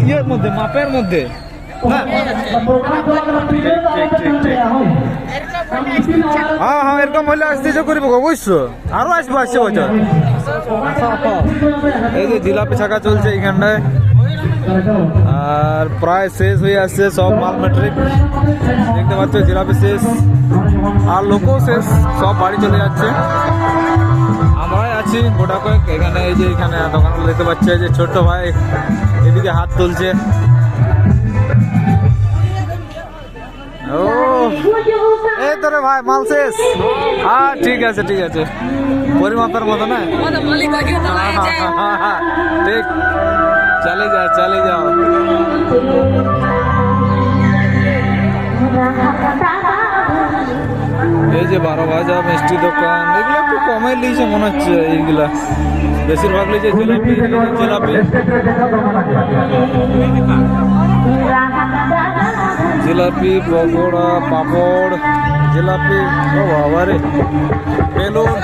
ইয়ের মধ্যে মাপের মধ্যে হ্যাঁ হ্যাঁ হ্যাঁ এরকম হলে আসতে যে করবো বুঝছো আরো আসবো আসছে বছর এই যে জিলাপি ছাকা চলছে এইখানটায় আর প্রায় শেষ হয়ে আসছে সব মাল মেট্রিক দেখতে পাচ্ছ জিলাপি শেষ আর লোকও শেষ সব বাড়ি চলে যাচ্ছে আমরাই আছি গোটা কয়েক এখানে এই যে এখানে দোকানগুলো দেখতে পাচ্ছে যে ছোট্ট ভাই এদিকে হাত তুলছে ও এই তো রে ভাই মাল শেষ হ্যাঁ ঠিক আছে পরিমাপের মতো না ঠিক চলে যাও এই যে 12 ভাজা মিষ্টি দোকান এগুলো একটু কমাই লিয়েছে মনে হচ্ছে এইগুলা বেশিরভাগ লিয়েছে জিলাপি পকোড়া পাপড় জিলাপি ও বাবা রে balloon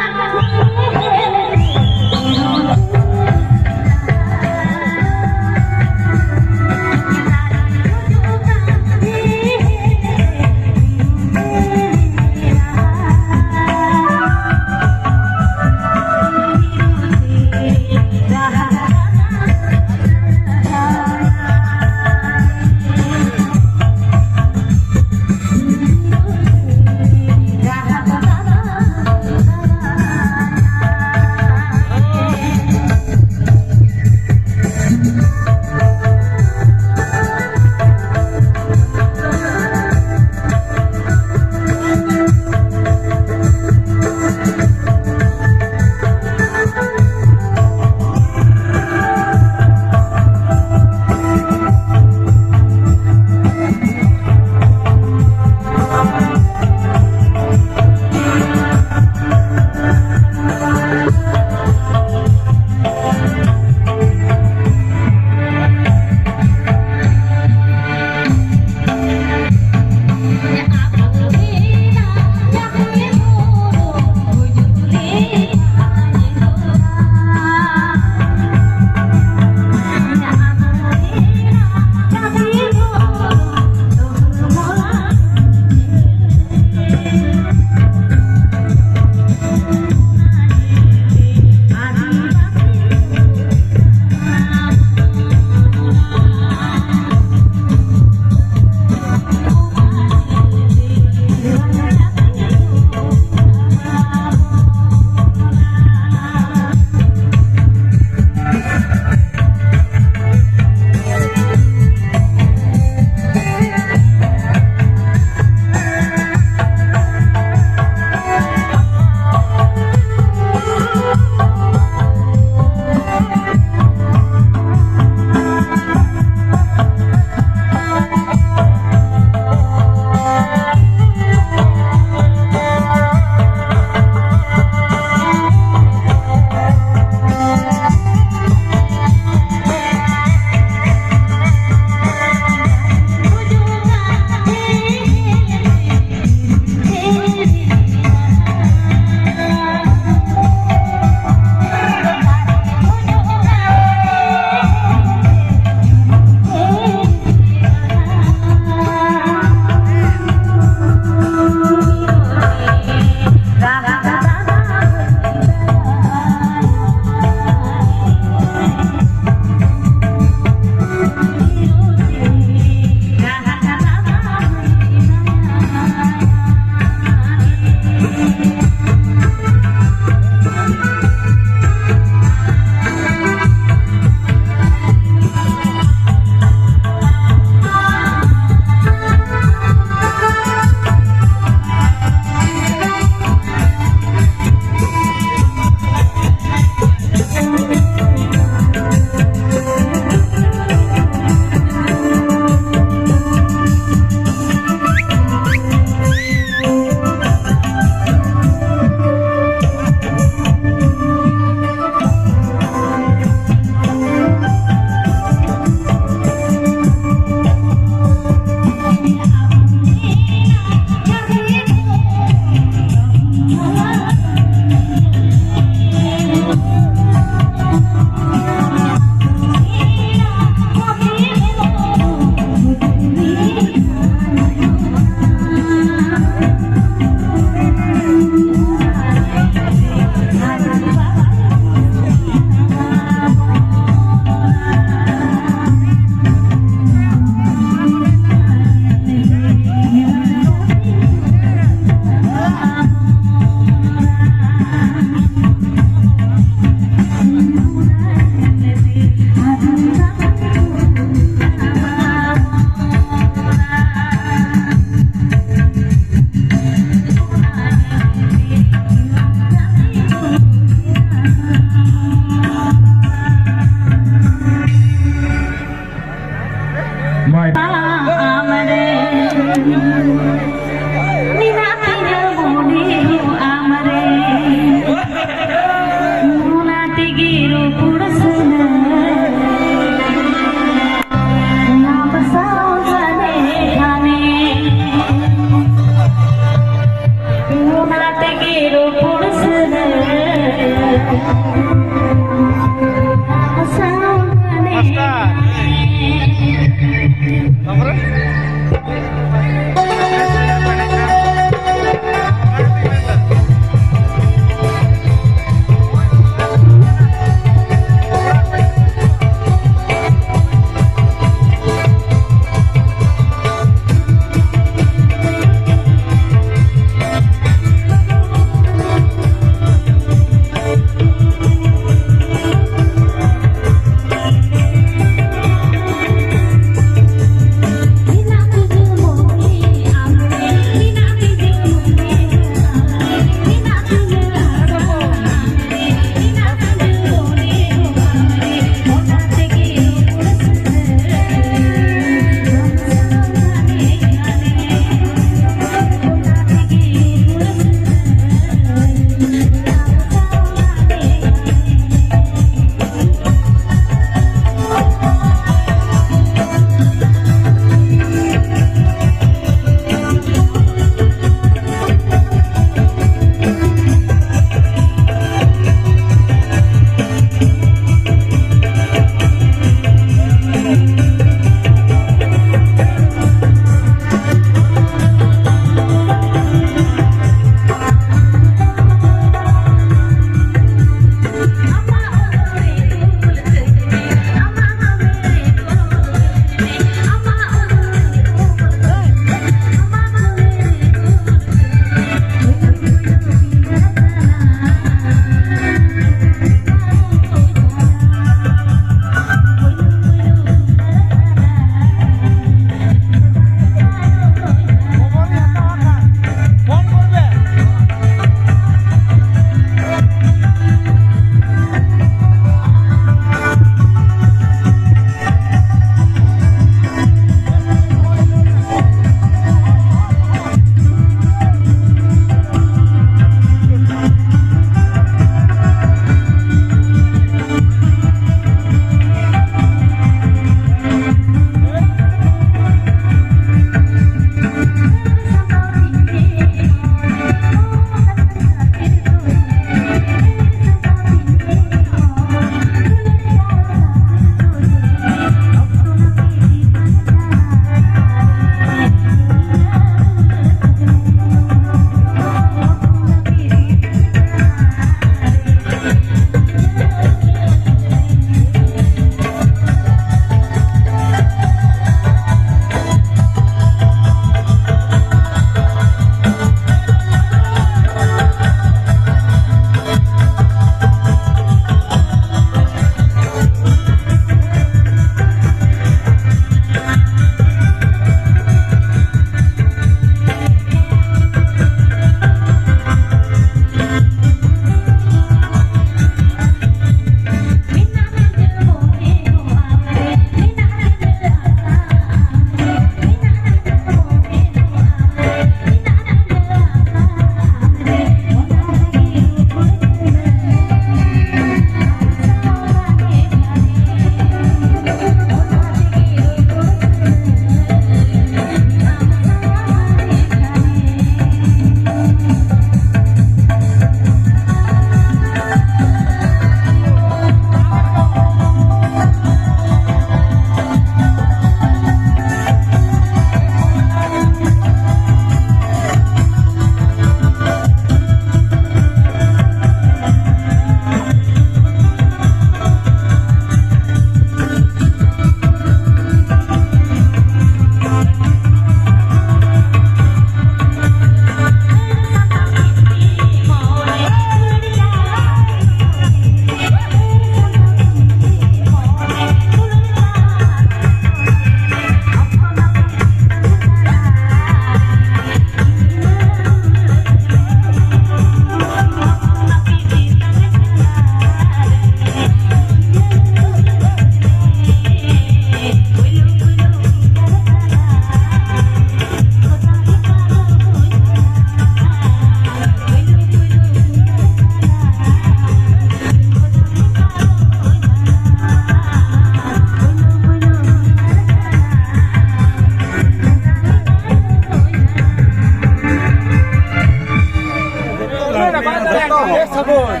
sabor.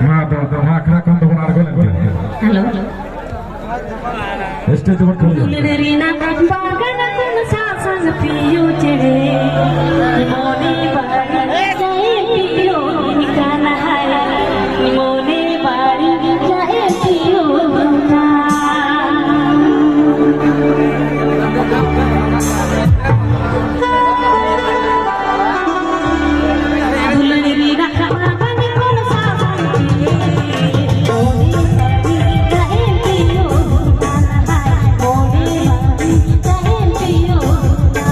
Ma do ma kena kon do ar gol. Halo. Stage पर खड़ी है। Lerina bagan kun sasan piyu chede. Moni bari jae piyu nikana hai. Moni bari jae piyu na. Lerina bagan kun sasan piyu. Moni bari jae piyu nikana hai. Moni bari jae piyu na.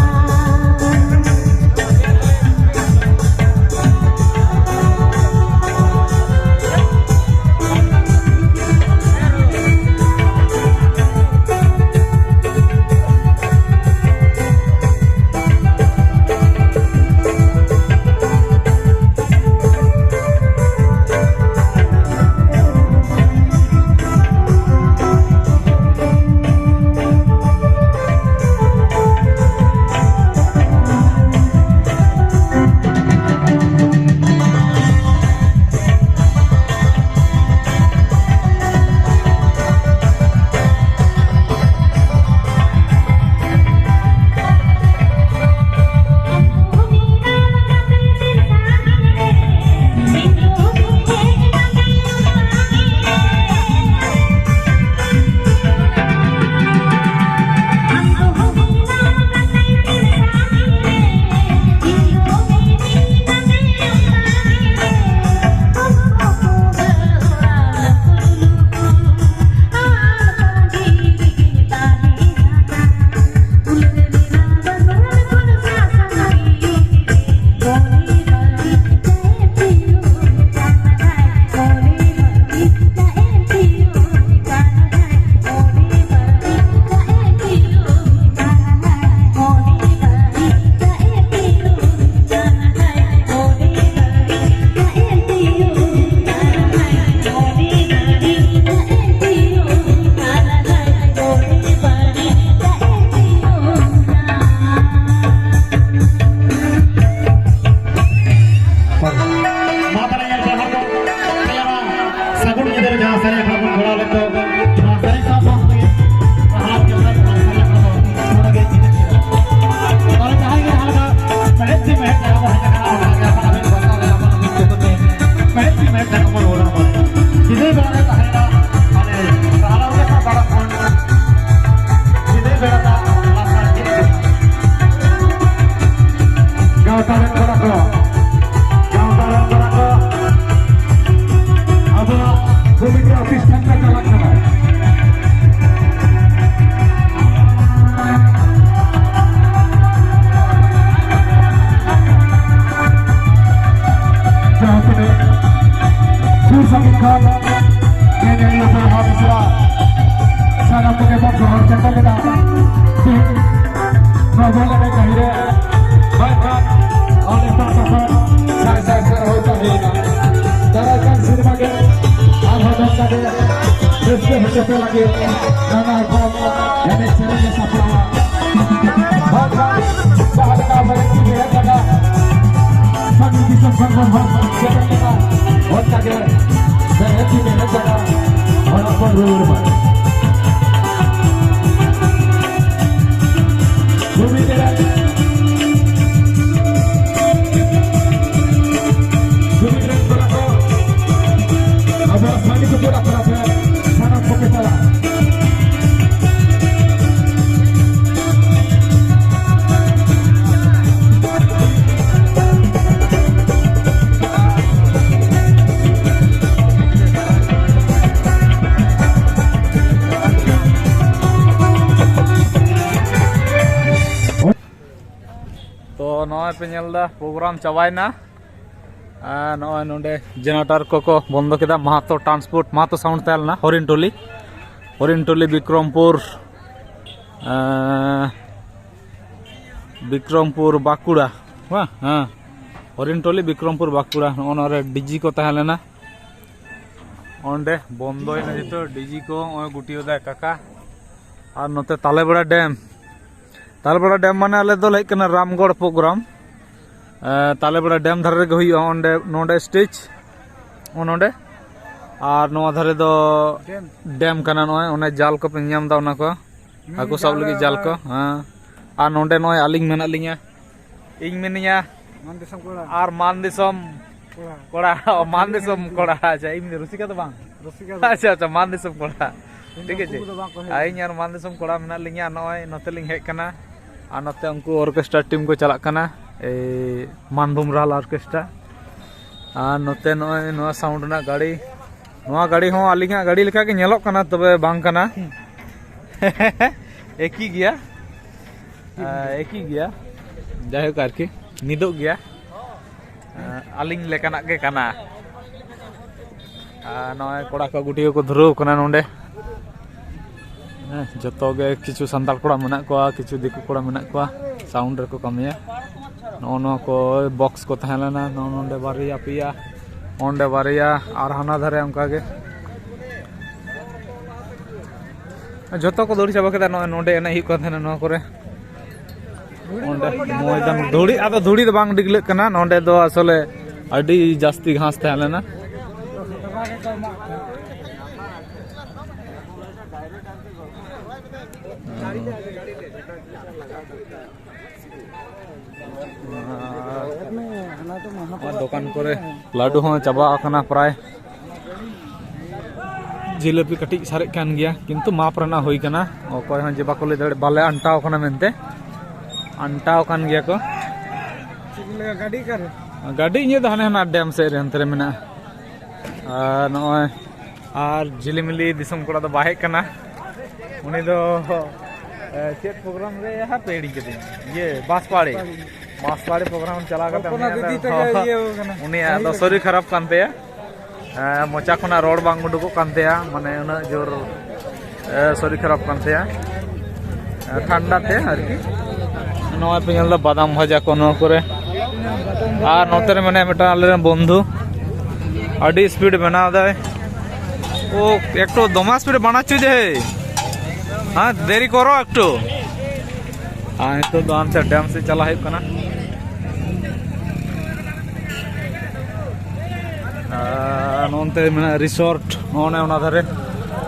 Program चाबायना नॉय नोडे generator को बंद केदा Mahato transport Mahato sound तहलना हरिणटोली विक्रमपुर बाकुड़ा हाँ हरिणटोली विक्रमपुर बाकुड़ा नॉरे DG को तहलना अंडे बंद जो डीजी को गुटियोदा काका और नोते तालेबड़ा डैम माने आले दो हेज रामगढ़ प्रोग्राम तालेबड़ा डैम धारे रे हुई ओंडे नोंडे स्टेज नोंडे और नोआ धारे दो डैम कना नोय ओने जाल को पे नाम दा ओना को हाकू सब लगी जाल को हां और नोंडे नोय आलिंग मेना लिंगा इñ मिनिया और मान दिसम कोड़ा मान दिसम कोड़ा अच्छा इम रुसिका तो बांग अच्छा अच्छा मान दिसम कोड़ा ठीक है आइñ और मान दिसम कोड़ा मेना लिंगा नोय नोते लिंग हेक कना और नोते उनको ऑर्केस्ट्रा टीम को चला कना ए मानभूम राल ऑर्केस्ट्रा और नोते नोय नोआ साउंड ना गाड़ी नोआ गाड़ी हो आलिंगा गाड़ी लेका के नेलोक कना तबे बांग कना एक ही गया जाहे कारकी निदो गया आलिंग लेकाना के कना नोय कोड़ा को गुटियो को धुरो कना नोंडे जतो गे किछु संताल कोड़ा मेना को किछु दिकु कोड़ा मेना को साउंड रे को कमिया नो को बॉक्स को तहलेना नोंडे बारिया पिया ओंडे बारिया और हाना धारे उनका के जतो को दौड़ी चाबा केदा नोंडे एना ही को थेना नो करे ओंडे मोयदान धुड़ी आदो धुड़ी दो बांग डिगले कना नोंडे दो असले अडी जास्ती घास तहलेना दुकान करे लाडू हो चाबा आकना प्राय जिलेबी कटी सारे कान गया किंतु माप रना होई कना ओकोय हन जे बाको ले दड़े बाले अंटाव कना मेनते अंटाव कान गया को गाड़ी इnye द हाने डैम से रे हंतरे मेना नोय और झिलिमिली दिसम कोड़ा दो बाहे कना उनी दो चेत प्रोग्राम रे यहां पेड़ी के दिन ये बांसपाड़ी प्रोग्राम चला करते उनी दो शरीर खराब कानते मोचा खुना रोड बांग उडुको कानते माने उना जोर शरीर खराब कानते ठंडा ते आरकी नोय पे द बादाम भाजा को नो करे और नोते रे माने मेटा आले बंधु अडी स्पीड बनाव दे ओ एकटो दमा स्पीड बनाच्छु जे हाँ देरी करो एकटो हाँ तो दान से डैम से चला है कना नोंते मेना रिसोर्ट नोने ओना धारे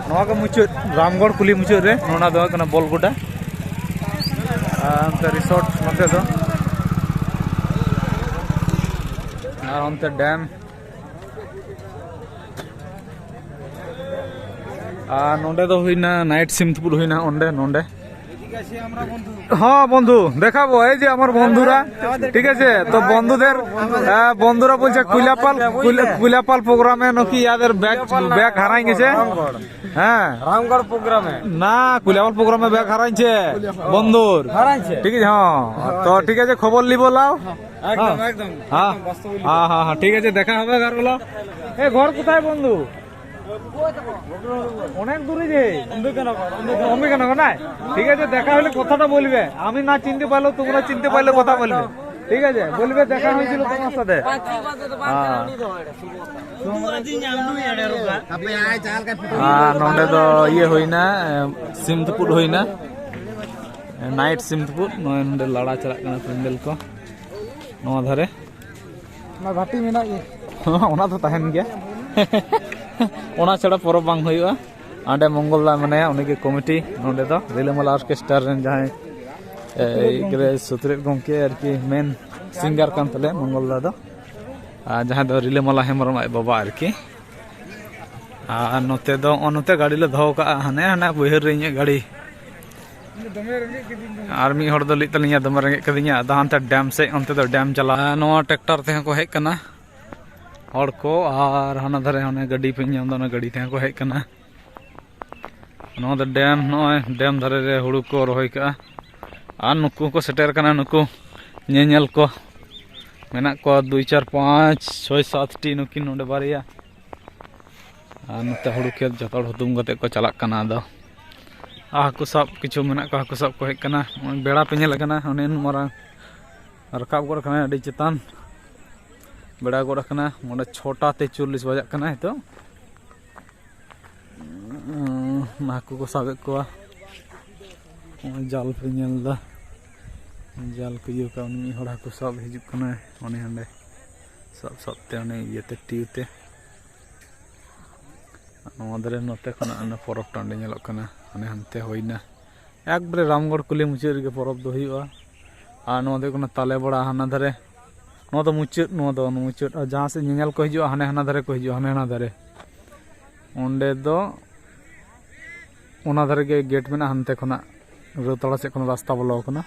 नोआ को मुचु रामगढ़ कुली मुचु रे नोना दो कना बोलगुडा अंते रिसोर्ट नोते दो और अंते डैम नोंडे दो हुईना नाइट सिमथपुर हुईना ओंडे नोंडे हाँ बंधु देखाबो এই যে আমার বন্ধুরা ঠিক আছে তো বন্ধুদের বন্ধুরা বলছে কুইলাপাল প্রোগ্রামে নাকি ইয়াদের ব্যাগ হারাই গেছে হ্যাঁ রামগড় প্রোগ্রামে না কুইলাপাল প্রোগ্রামে ব্যাগ হারাইছে বন্ধুর হারাইছে ঠিক আছে হ্যাঁ তো ঠিক আছে খবর লিব লাও একদম একদম হ্যাঁ হ্যাঁ হ্যাঁ ঠিক আছে দেখা হবে ঘর বলো এই ঘর কোথায় বন্ধু অনেক দূরে যে অম্বিকানগর না ঠিক আছে দেখা হলে কথাটা বলবে আমি না চিনতে পারলেও তোমরা চিনতে পারলে কথা বলবে ঠিক আছে বলবে দেখা হয়েছিল তোমার সাথে नोंडे दो ये होइना सिमथपुर होइना नाइट सिमथपुर नोंडे लड़ा चला कना पेंडल को नोआ धारे ना घाटी मेना ये ओना तो तहन गया ओना छड़ा परब बांग होइबा आंडे मंगलदा माने उनी के कमिटी नोंडे दो रिलेमल ऑर्केस्ट्रा रेन जहां इकरे सुत्रेत गंके आरकी मेन सिंगर कान तले मंगलदा दो जहां दो रिलेमल हेमरम आय बाबा आरकी नोते दो नोते गाड़ी ले धो का हाने हाना बहर रे गाड़ी और मी हर दो लितलिया दम रेंगे कदिया दानते डैम से अंते दो डैम चला नो ट्रैक्टर ते को हेक कना और को और हाना धरे हाने गाड़ी पे नाम दो गाड़ी ते को हेक कना नो द डैम नो डैम धरे रे हुड़ू को रोय का आ नुकु को सेटर कना नुकु नेनेल को मेना को 2 4 5 6 7 टी नुकिन नोडे बारिया नते हुड़ू खेत जतड़ हुतुम गते को चला कना दो हाकु सब किछु मेना को हाकु सब को हेक कना बेड़ा पे नेल कना ओने मारा रकाब गोड़ कना अडी चेतान बेड़ा गोड़ कना मोडे 6टा ते 40 बजा कना तो हाकु को साबे को जाल पे नेल दा जाल को इयो का उनी हड़ा को सब हिजुक कना ओने हंडे सब सबते ओने इयते टिउते नोदरे नोते खना अन परब टांडे नेलक कना ओने हनते होइना एकबारे रामगढ़ कुली मुचाद रे परब दो हुआ आ नोदे कोना ताले बड़ा हाना धारे नो दो मुचाद और जहां से नेल को हिजुआ हाने हाना धारे को हिजुआ हाने हाना धारे ओंडे दो ओना धारे गे गेट मेना हनते खना रोतड़ा से कोनो रास्ता बोलो कना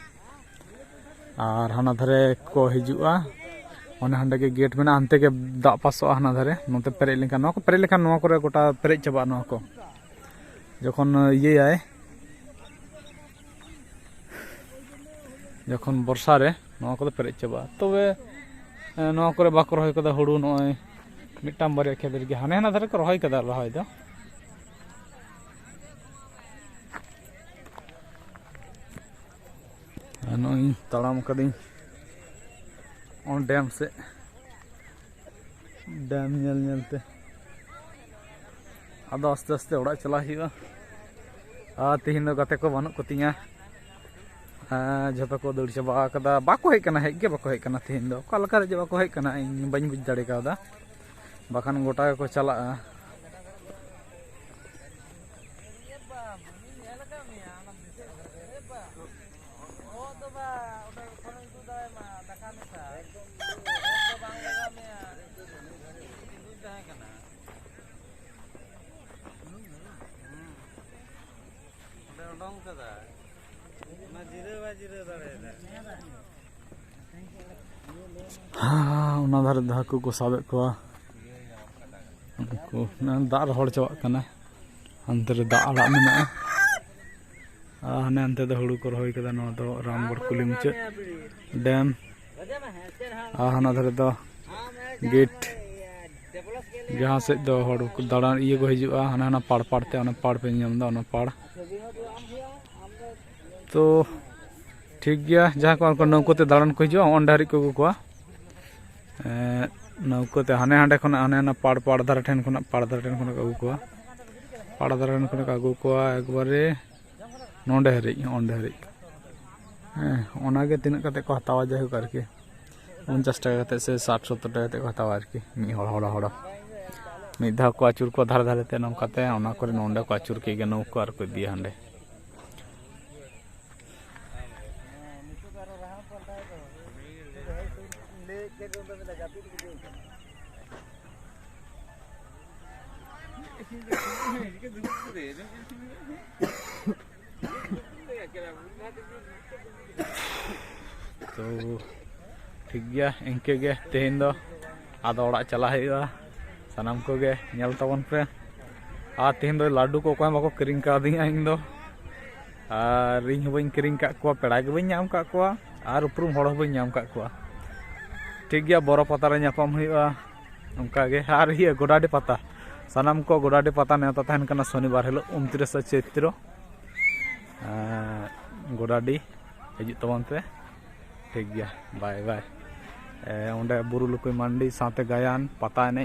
और हाना धारे को हिजुआ ओने हंडे के गेट मेना हनते के दा पासो हाना धारे नोते पेरे लेखा नो को पेरे लेखा नो करे गोटा पेरे चबा नो को जखन ये आए जखन बर्षा रे नो को पेरे चबा तबे नो करे बाको रहोय कदा हुडू नोय मिटाम बारे खेत रे हाने हाना धारे को रहोय कदा रहोय दो नोय तड़ाम कदी ऑन डैम से डैम नेलते आदो आस्ते आस्ते ओड़ा चला हुआ आ तिहिन दो गाते को बानु कोतिया जतो को दौड़ चबा कदा बाको हेज कना हेज गे बाको हेज कना तिहिन दो का लका रे बाको हेज कना इन बाñ बुझ दाड़े कादा बाखान गोटा को चला धारे हाकू को साबे को दा रहड़ चबा कना अंते रे दा आड़ा मेना हाने अंते दो हुड़ू को रहोय कदा नो दो रामगढ़ कुली मुचाद डैम हाना धारे दो गेट जहाँ से दो हड़ दाड़ा इये को हिजुआ हाना हाना पाड़ पाड़ते ओना पाड़ पे नाम दा ओना पाड़ तो ठीक गया जहाँ को नौकोते दाड़ान को हिजुआ ओंडे हारि को अगुआ नौकोते हाने हांडे खन हाने हाना पाड़ पाड़ धारे ठेन खन पाड़ धारे ठेन खन अगु को पाड़ धारे ठेन खन अगु को एकबारे नोंडे हारि ओंडे हारि ओनागे तिना कते को हतावा जाय हो आरकी 49 टाका कते से 60-70 टाका कते को हतावा आरकी मी हड़ मिद धाव को आचुर को धारे धारे ते नमकाते ओना करे नोंडे को आचुर के नौको आर को दिया हांडे तो ठीक गया इनके गे तेहन दो आदो ओड़ा चला हुआ सानाम को गे नेल तबन पे आ तेहन दो लाडू को कोई बाको किरिंग का दिया इन दो आर इन बइन किरिंग का को पेड़ा गे बइन नाम का को आर उपरुम हड़ बइन नाम का को ठीक गया बोरो पता रे नापाम हुआ उनका गे आर ये गोडाडी पता सानाम को गोडाडी पता नेता तहन कना शनिवार हिलो 29 चैत्र गोडाडी हिजु तबन पे ठीक गया बाय बाय ओंडे बुरु लुकुई मंडी साथे गायन पता एने